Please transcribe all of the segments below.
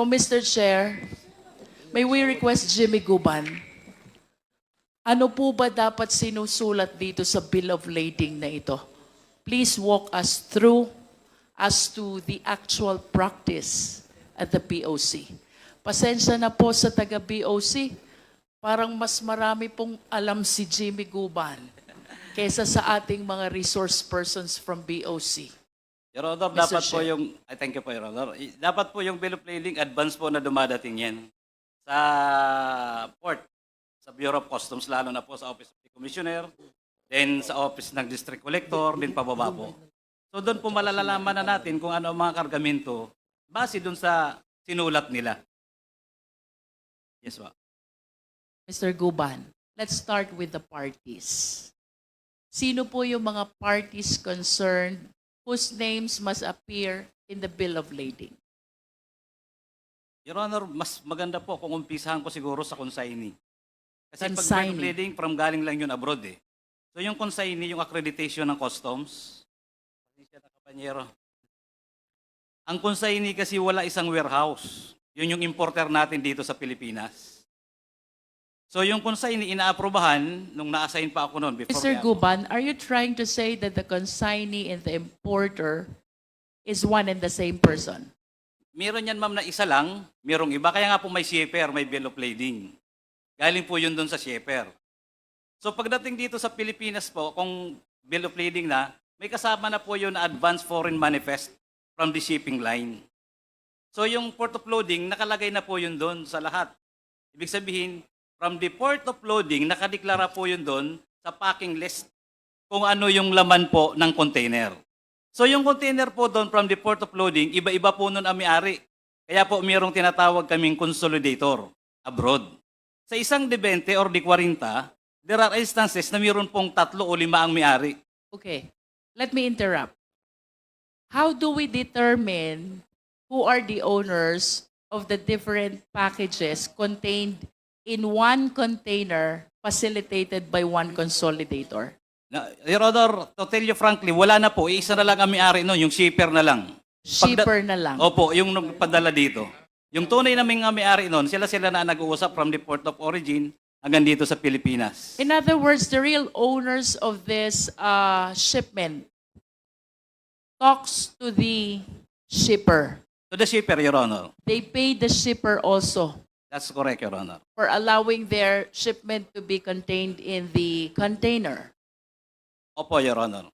So, Mr. Chair, may we request Jimmy Guban, ano po ba dapat sinusulat dito sa bill of lading na ito? Please walk us through as to the actual practice at the BOC. Pasensya na po sa taga-BOC, parang mas marami pong alam si Jimmy Guban kaysa sa ating mga resource persons from BOC. Your Honor, Mr. dapat po Chair. yung, thank you po, Your Honor. Dapat po yung bill of lading advance po na dumadating yan sa port, sa Bureau of Customs, lalo na po sa Office of the Commissioner, then sa Office ng District Collector, din pababa po. So doon po malalalaman na natin kung ano ang mga kargamento base doon sa sinulat nila. Yes, po. Mr. Guban, let's start with the parties. Sino po yung mga parties concerned whose names must appear in the bill of lading? Your Honor, mas maganda po kung umpisahan ko siguro sa consignee. Kasi pag bill Consignee. of lading, from galing lang yun abroad eh. So yung consignee, yung accreditation ng customs, kapanyero. Ang consignee kasi wala isang warehouse. Yun yung importer natin dito sa Pilipinas. So yung consignee, inaaprobahan nung na-assign pa ako noon. Before Mr. kaya- Guban, are you trying to say that the consignee and the importer is one and the same person? Meron yan ma'am na isa lang, merong iba. Kaya nga po may shipper, may bill of lading. Galing po yun doon sa shipper. So pagdating dito sa Pilipinas po, kung bill of lading na, may kasama na po yun na advance foreign manifest from the shipping line. So yung port of loading, nakalagay na po yun doon sa lahat. Ibig sabihin, from the port of loading, nakadeklara po yun doon sa packing list kung ano yung laman po ng container. So yung container po doon from the port of loading, iba-iba po nun ang may-ari. Kaya po mayroong tinatawag kaming consolidator abroad. Sa isang de 20 or de 40, there are instances na mayroon pong 3 o 5 ang may-ari. Okay, let me interrupt. How do we determine who are the owners of the different packages contained in one container facilitated by one consolidator? Your Honor, to tell you frankly, wala na po. Isa na lang ang may-ari nun, yung shipper na lang. Shipper na lang. Opo, yung nagpadala dito. Yung tunay na may-ari nun, sila na nag-uusap from the port of origin hanggang dito sa Pilipinas. In other words, the real owners of this shipment talks to the shipper. To the shipper, Your Honor. They pay the shipper also That's correct, Your Honor. for allowing their shipment to be contained in the container. Opo, Your Honor.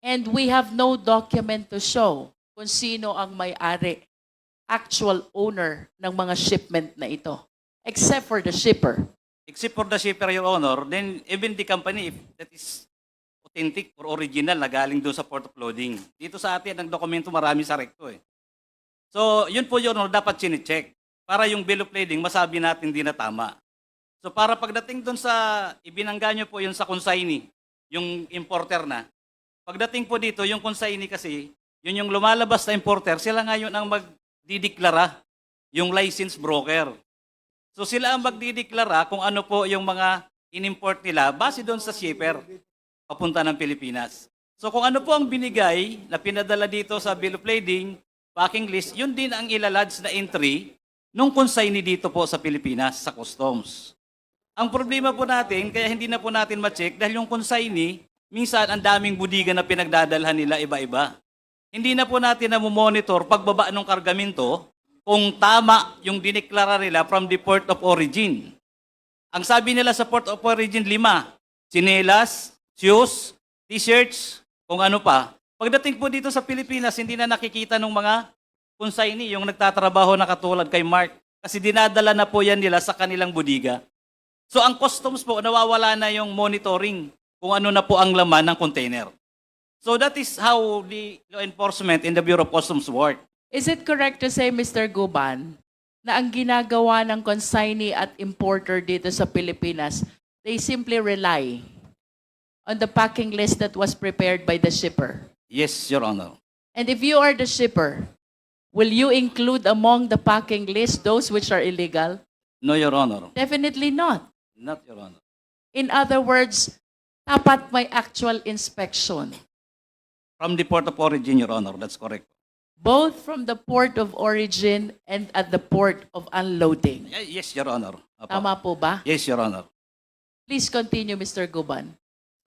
And we have no document to show kung sino ang may-ari, actual owner ng mga shipment na ito, except for the shipper. Except for the shipper, Your Honor, then even the company, if that is authentic or original na galing doon sa port of loading. Dito sa atin, ang dokumento marami sa recto eh. So, yun po, Your Honor, dapat chine-check para yung bill of lading masabi natin di na tama. So, para pagdating doon sa, ibinangga nyo po yun sa consignee, yung importer na. Pagdating po dito, yung consignee kasi, yun yung lumalabas na importer, sila nga yun ang magdideklara, yung license broker. So sila ang magdideklara kung ano po yung mga in-import nila base doon sa shipper papunta ng Pilipinas. So kung ano po ang binigay na pinadala dito sa bill of lading, packing list, yun din ang ilalodge na entry nung consignee dito po sa Pilipinas, sa customs. Ang problema po natin, kaya hindi na po natin ma-check dahil yung consignee, minsan ang daming budiga na pinagdadalhan nila iba-iba. Hindi na po natin na-monitor pagbaba ng kargamento kung tama yung dineklara nila from the port of origin. Ang sabi nila sa port of origin, 5. Tsinelas, shoes, t-shirts, kung ano pa. Pagdating po dito sa Pilipinas, hindi na nakikita ng mga consignee, yung nagtatrabaho na katulad kay Mark. Kasi dinadala na po yan nila sa kanilang budiga. So ang customs po, nawawala na yung monitoring kung ano na po ang laman ng container. So that is how the law enforcement in the Bureau of Customs work. Is it correct to say, Mr. Guban, na ang ginagawa ng consignee at importer dito sa Pilipinas, they simply rely on the packing list that was prepared by the shipper? Yes, Your Honor. And if you are the shipper, will you include among the packing list those which are illegal? No, Your Honor. Definitely not. Not Your Honor. In other words, dapat may actual inspection. From the port of origin, Your Honor. That's correct. both from the port of origin and at the port of unloading. Yes, Your Honor. Opo. Tama po ba? Yes, Your Honor. Please continue, Mr. Guban.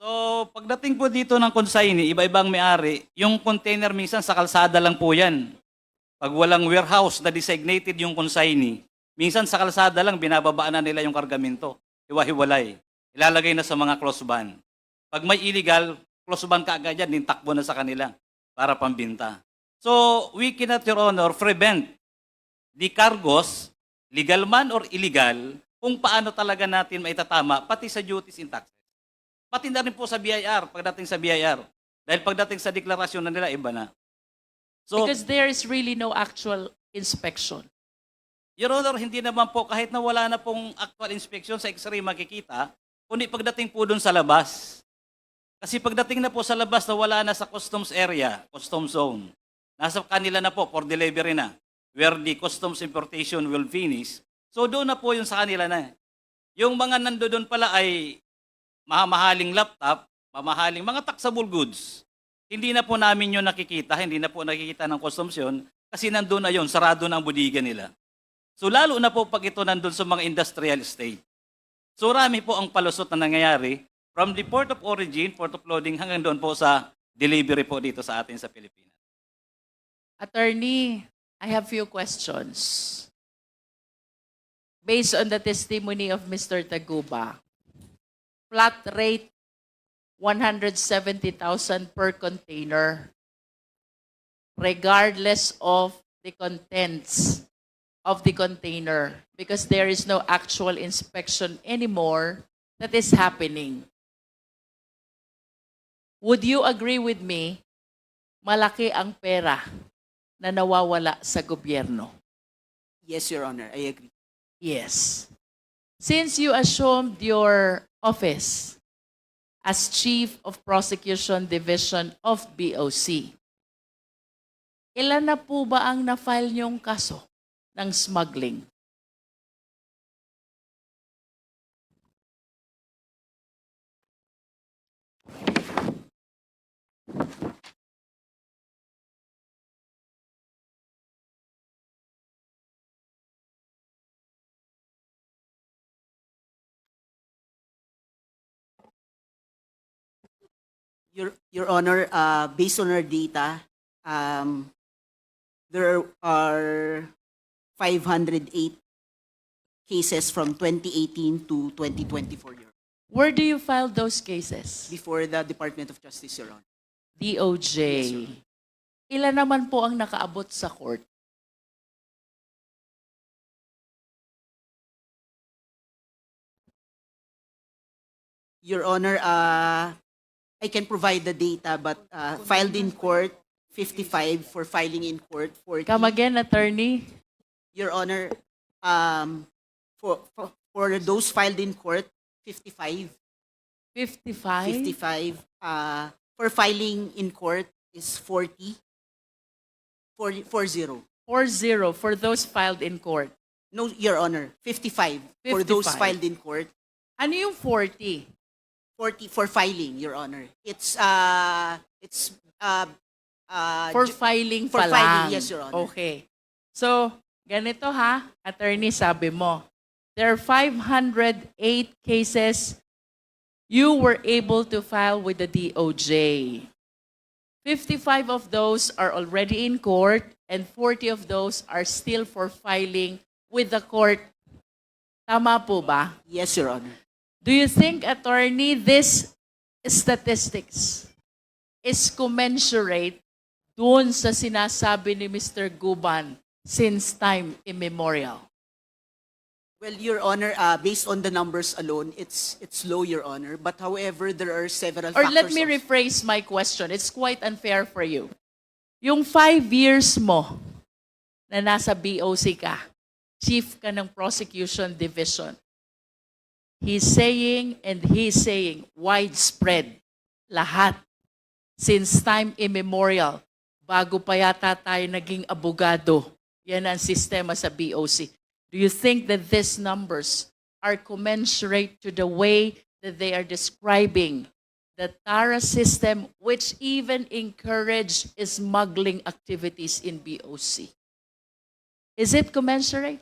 So, pagdating po dito ng consignee, iba-ibang may-ari, yung container minsan sa kalsada lang po yan. Pag walang warehouse na designated yung consignee, minsan sa kalsada lang binababaan na nila yung kargamento. Hiwa-hiwalay. Ilalagay na sa mga close van. Pag may illegal, close van ka agad yan, nintakbo na sa kanila para pambinta. So, we cannot, Your Honor, prevent the cargos, legal man or illegal, kung paano talaga natin maitatama, pati sa duties and taxes. Pati na rin po sa BIR, pagdating sa BIR. Dahil pagdating sa deklarasyon na nila, iba na. So, Because there is really no actual inspection. Your Honor, hindi naman po, kahit na wala na pong actual inspection sa X-ray makikita, kundi pagdating po dun sa labas. Kasi pagdating na po sa labas na wala na sa customs area, customs zone, nasa kanila na po for delivery na, where the customs importation will finish, so doon na po yung sa kanila na. Yung mga nandoon pala ay mamahaling laptop, mamahaling mga taxable goods. Hindi na po namin yun nakikita, hindi na po nakikita ng customs yun, kasi nandun na yun, sarado na ang budiga nila. So lalo na po pag ito nandun sa mga industrial estate. So rami po ang palusot na nangyayari from the port of origin, port of loading, hanggang doon po sa delivery po dito sa atin sa Pilipinas. Attorney, I have few questions. Based on the testimony of Mr. Taguba, flat rate 170,000 per container, regardless of the contents of the container, because there is no actual inspection anymore that is happening. Would you agree with me, malaki ang pera na nawawala sa gobyerno? Yes, Your Honor, I agree. Yes. Since you assumed your office as Chief of Prosecution Division of BOC, ilan na po ba ang na-file niyong kaso ng smuggling? Your Honor, based on our data, there are 508 cases from 2018 to 2024, Your Honor, Where do you file those cases? before the Department of Justice, Your Honor. DOJ. Yes, Your Honor. Ilan naman po ang nakaabot sa court? Your Honor, I can provide the data, but filed in court, 55 for filing in court, 40. Come again, attorney. Your Honor, for those filed in court, 55. 55? 55. For filing in court is 40. 40. 40 for those filed in court. No, Your Honor, 55 for those 55. filed in court. Ano yung 40? 40 for filing, Your Honor. It's For filing for pa filing, lang. yes, Your Honor. Okay. So, ganito ha, attorney, sabi mo, there are 508 cases you were able to file with the DOJ. 55 of those are already in court and 40 of those are still for filing with the court. Tama po ba? Yes, Your Honor. Do you think, attorney, this statistics is commensurate doon sa sinasabi ni Mr. Guban since time immemorial? Well, Your Honor, based on the numbers alone, it's low, Your Honor. But however, there are several Or factors. let me rephrase my question. It's quite unfair for you. Yung 5 years mo na nasa BOC ka, chief ka ng prosecution division, he's saying widespread, lahat, since time immemorial, bago pa yata tayo naging abogado, yan ang sistema sa BOC. Do you think that these numbers are commensurate to the way that they are describing the TARA system, which even encouraged smuggling activities in BOC. Is it commensurate?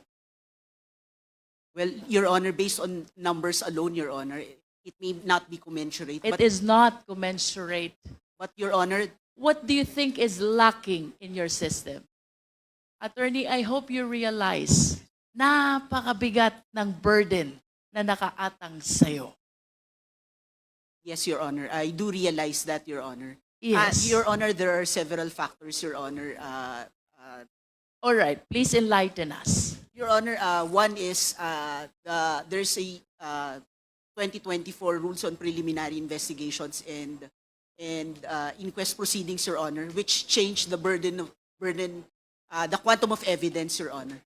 Well, Your Honor, based on numbers alone, Your Honor, it may not be commensurate. It is not commensurate. But Your Honor, What do you think is lacking in your system? Attorney, I hope you realize napakabigat ng burden na nakaatang sa'yo. yes, Your Honor, I do realize that, Your Honor. Yes. Your Honor, there are several factors, Your Honor. All right, please enlighten us. Your Honor, one is there's a 2024 rules on preliminary investigations and inquest proceedings, Your Honor, which changed the the quantum of evidence, Your Honor.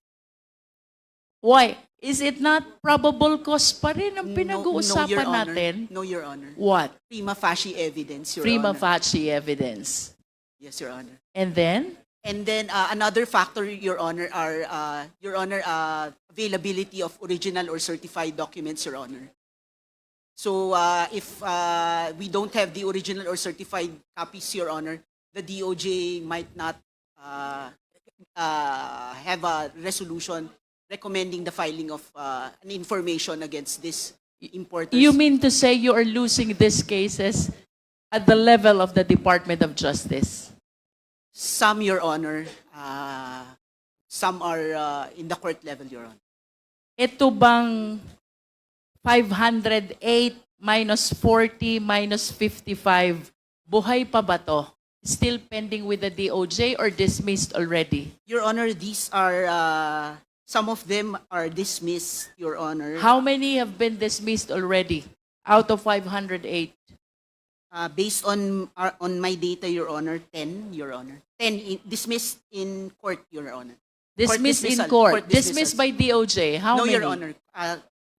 Why? Is it not probable cause pa rin ang Your pinag-uusapan Honor. natin? No, Your Honor. What? Prima facie evidence, Your Prima Honor. facie evidence. Yes, Your Honor. And then? And then another factor, Your Honor, are availability of original or certified documents, Your Honor. So if we don't have the original or certified copies, Your Honor, the DOJ might not have a resolution recommending the filing of an information against this importers. You mean to say you are losing these cases at the level of the Department of Justice? Some, Your Honor, some are in the court level, Your Honor. Ito bang 508 minus 40 minus 55, buhay pa ba to? Still pending with the DOJ or dismissed already? Your Honor, these are, some of them are dismissed, Your Honor. How many have been dismissed already out of 508? Based on my data, Your Honor, 10, Your Honor. 10 dismissed in court, Your Honor. Dismissed in dismissal. court. Court dismissal. Dismissed by DOJ. How No, many? Your Honor.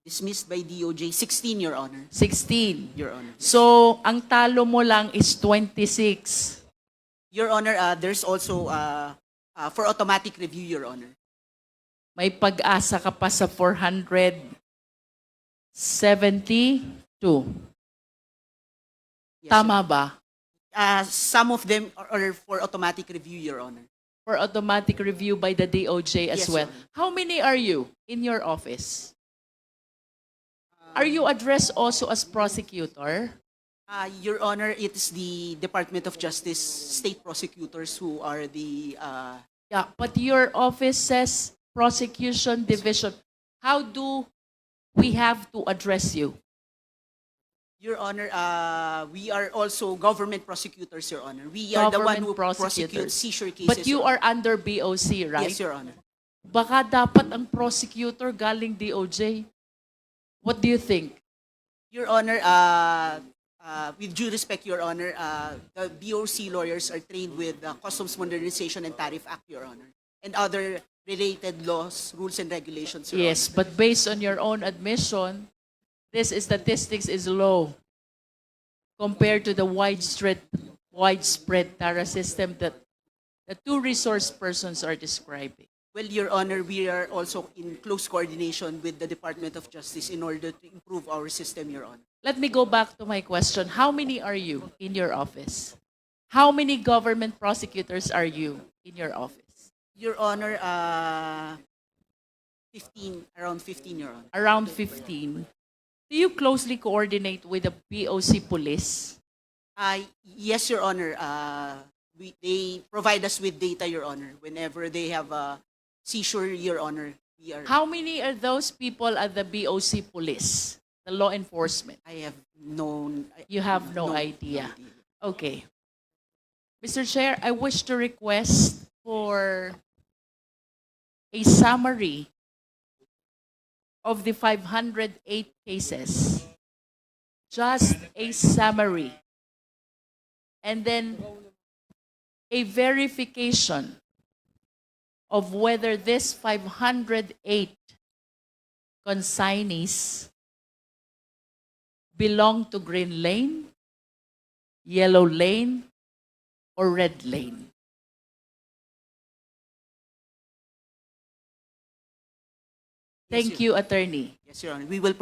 Dismissed by DOJ, 16, Your Honor. 16. Your Honor. So, ang talo mo lang is 26. Your Honor, there's also for automatic review, Your Honor. May pag-asa ka pa sa 472. Yes, Tama ba? Some of them are for automatic review, Your Honor. For automatic review by the DOJ as Yes, well. Your Honor. How many are you in your office? Are you addressed also as prosecutor? Your Honor, it is the Department of Justice state prosecutors who are the Yeah, but your office says prosecution division. How do we have to address you? Your Honor, we are also government prosecutors, Your Honor. We are the one who Government prosecute prosecutors. seizure cases. But you Your are under BOC, right? Yes, Your Honor. Baka dapat ang prosecutor galing DOJ. What do you think? Your Honor, with due respect, Your Honor, the BOC lawyers are trained with the Customs Modernization and Tariff Act, Your Honor, and other related laws, rules, and regulations, Your Yes, but based on your own admission, this statistics is low compared to the widespread TARA system that the two resource persons are describing. Well, Your Honor, we are also in close coordination with the Department of Justice in order to improve our system, Your Honor. Let me go back to my question. How many are you in your office? How many government prosecutors are you in your office? Your Honor, 15, around 15, Your Honor. Around 15. Do you closely coordinate with the BOC police? Yes, Your Honor. They provide us with data, Your Honor. Whenever they have a seizure, Your Honor, we are. How many are those people at the BOC police, the law enforcement? I have known. You have no idea. Okay. Mr. Chair, I wish to request for a summary of the 508 cases. Just a summary. And then a verification of whether this 508 consignees belong to Green Lane, Yellow Lane, or Red Lane. Thank you, Attorney. Yes, Your Honor. We will.